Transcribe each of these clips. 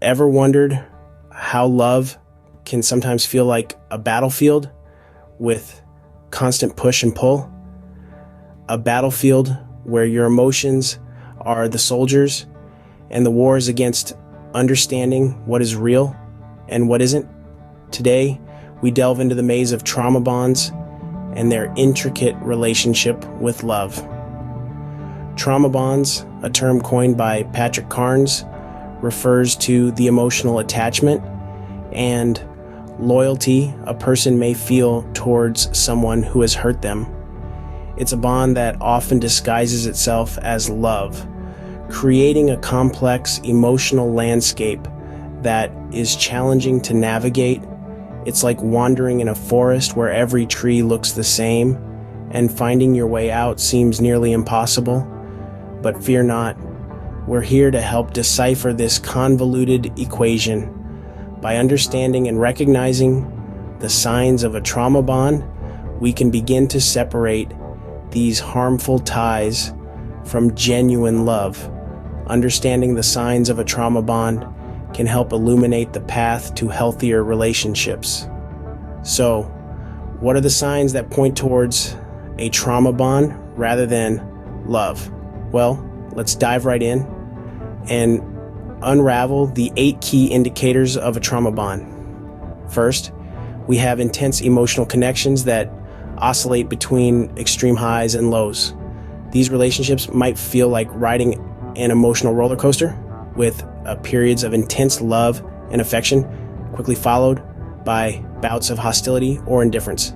Ever wondered how love can sometimes feel like a battlefield with constant push and pull? A battlefield where your emotions are the soldiers and the war is against understanding what is real and what isn't. Today, we delve into the maze of trauma bonds and their intricate relationship with love. Trauma bonds, a term coined by Patrick Carnes, refers to the emotional attachment and loyalty a person may feel towards someone who has hurt them. It's a bond that often disguises itself as love, creating a complex emotional landscape that is challenging to navigate. It's like wandering in a forest where every tree looks the same, and finding your way out seems nearly impossible. But fear not, we're here to help decipher this convoluted equation. By understanding and recognizing the signs of a trauma bond, we can begin to separate these harmful ties from genuine love. Understanding the signs of a trauma bond can help illuminate the path to healthier relationships. So, what are the signs that point towards a trauma bond rather than love? Well, let's dive right in and unravel the 8 key indicators of a trauma bond. First, we have intense emotional connections that oscillate between extreme highs and lows. These relationships might feel like riding an emotional roller coaster with periods of intense love and affection, quickly followed by bouts of hostility or indifference.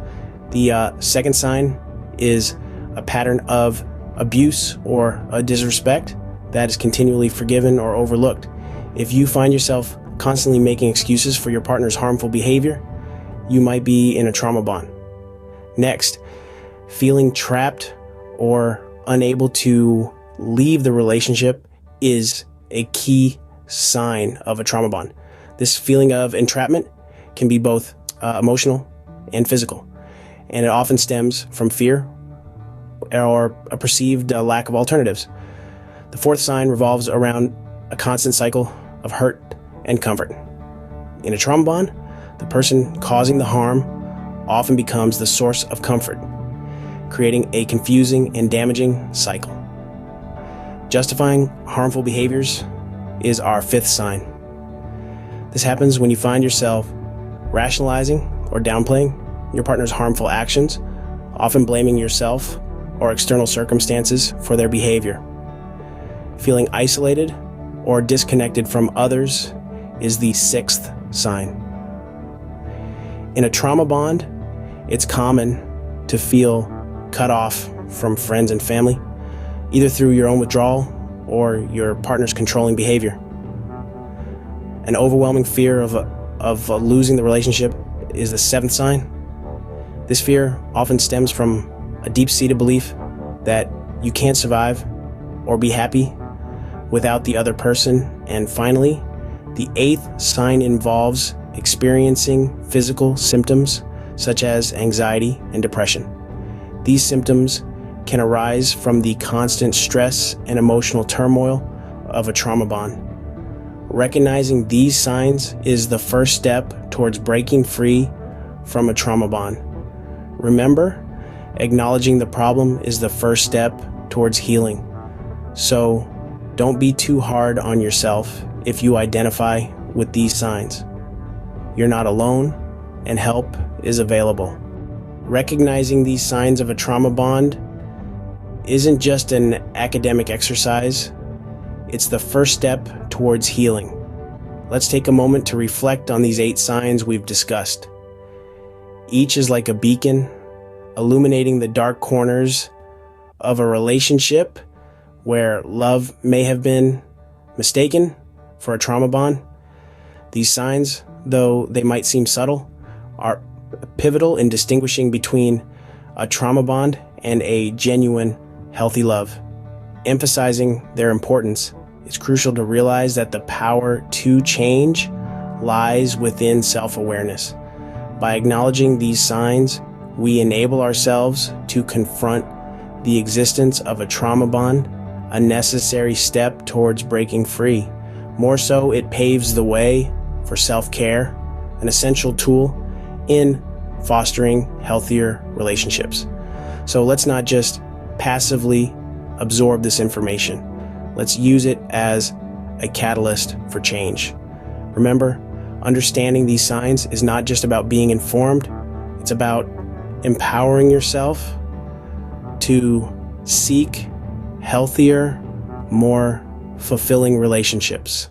The second sign is a pattern of abuse or a disrespect that is continually forgiven or overlooked. If you find yourself constantly making excuses for your partner's harmful behavior, you might be in a trauma bond. Next, feeling trapped or unable to leave the relationship is a key sign of a trauma bond. This feeling of entrapment can be both emotional and physical, and it often stems from fear or a perceived lack of alternatives. The fourth sign revolves around a constant cycle of hurt and comfort. In a trauma bond, the person causing the harm often becomes the source of comfort, creating a confusing and damaging cycle. Justifying harmful behaviors is our fifth sign. This happens when you find yourself rationalizing or downplaying your partner's harmful actions, often blaming yourself or external circumstances for their behavior. Feeling isolated or disconnected from others is the sixth sign. In a trauma bond, it's common to feel cut off from friends and family, either through your own withdrawal or your partner's controlling behavior. An overwhelming fear of losing the relationship is the seventh sign. This fear often stems from a deep-seated belief that you can't survive or be happy without the other person. And finally, the eighth sign involves experiencing physical symptoms such as anxiety and depression. These symptoms can arise from the constant stress and emotional turmoil of a trauma bond. Recognizing these signs is the first step towards breaking free from a trauma bond. Remember, acknowledging the problem is the first step towards healing. So, don't be too hard on yourself if you identify with these signs. You're not alone, and help is available. Recognizing these signs of a trauma bond isn't just an academic exercise, it's the first step towards healing. Let's take a moment to reflect on these 8 signs we've discussed. Each is like a beacon, illuminating the dark corners of a relationship where love may have been mistaken for a trauma bond. These signs, though they might seem subtle, are pivotal in distinguishing between a trauma bond and a genuine, healthy love. Emphasizing their importance, it's crucial to realize that the power to change lies within self-awareness. By acknowledging these signs, we enable ourselves to confront the existence of a trauma bond, a necessary step towards breaking free. More so, it paves the way for self-care, an essential tool in fostering healthier relationships. So let's not just passively absorb this information. Let's use it as a catalyst for change. Remember, understanding these signs is not just about being informed, it's about empowering yourself to seek healthier, more fulfilling relationships.